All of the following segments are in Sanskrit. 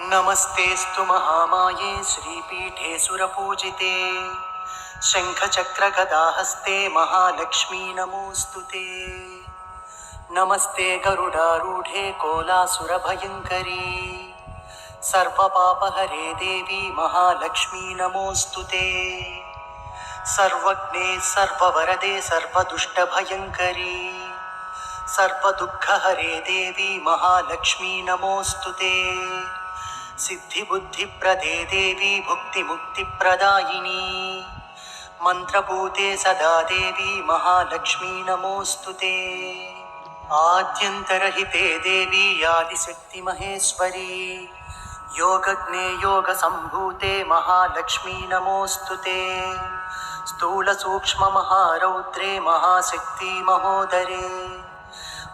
नमस्तेऽस्तु महामाये श्रीपीठे सुरपूजिते शङ्खचक्रगदाहस्ते महालक्ष्मी नमोऽस्तु ते। नमस्ते गरुडारूढे कोलासुरभयङ्करी सर्वपापहरे देवी महालक्ष्मी नमोऽस्तु ते। सर्वज्ञे सर्ववरदे सर्वदुष्टभयङ्करी सर्वदुःखहरे देवी महालक्ष्मी नमोऽस्तु ते। सिद्धिबुद्धिप्रदे देवी भुक्तिमुक्तिप्रदायिनी मन्त्रभूते सदा देवी महालक्ष्मी नमोऽस्तु ते। आद्यन्तरहिते देवी आदिशक्तिमहेश्वरी योगज्ञे योगसम्भूते महालक्ष्मी नमोऽस्तु ते। स्थूलसूक्ष्ममहारौद्रे महाशक्ति महोदरे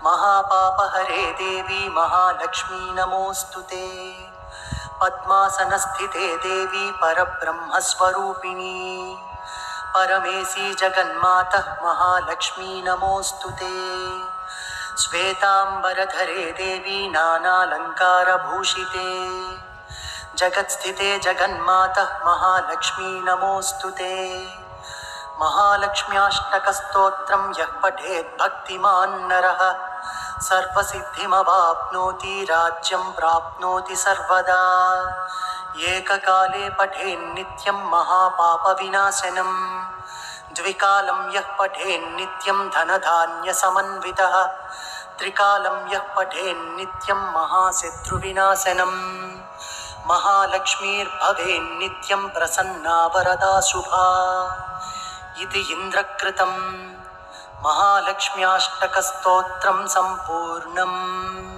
महापापहरे देवी महालक्ष्मी नमोऽस्तु ते। पद्मासनस्थिते देवी परब्रह्मस्वरूपिणी परमेशी जगन्मातः महालक्ष्मी नमोऽस्तु ते। श्वेताम्बरधरे देवी नानालङ्कारभूषिते जगत्स्थिते जगन्मातः महालक्ष्मी नमोऽस्तु ते। महालक्ष्म्याष्टकस्तोत्रं यः पठेत् भक्तिमान् नरः सर्वसिद्धिमवाप्नोति राज्यं प्राप्नोति सर्वदा। एककाले पठेन्नित्यं महापापविनाशनं द्विकालं यः पठेन्नित्यं धनधान्यसमन्वितः त्रिकालं यः पठेन्नित्यं महाशत्रुविनाशनं महालक्ष्मीर्भवेन्नित्यं प्रसन्ना वरदा शुभा इति इन्द्रकृतं महालक्ष्म्याष्टकस्तोत्रं सम्पूर्णम्।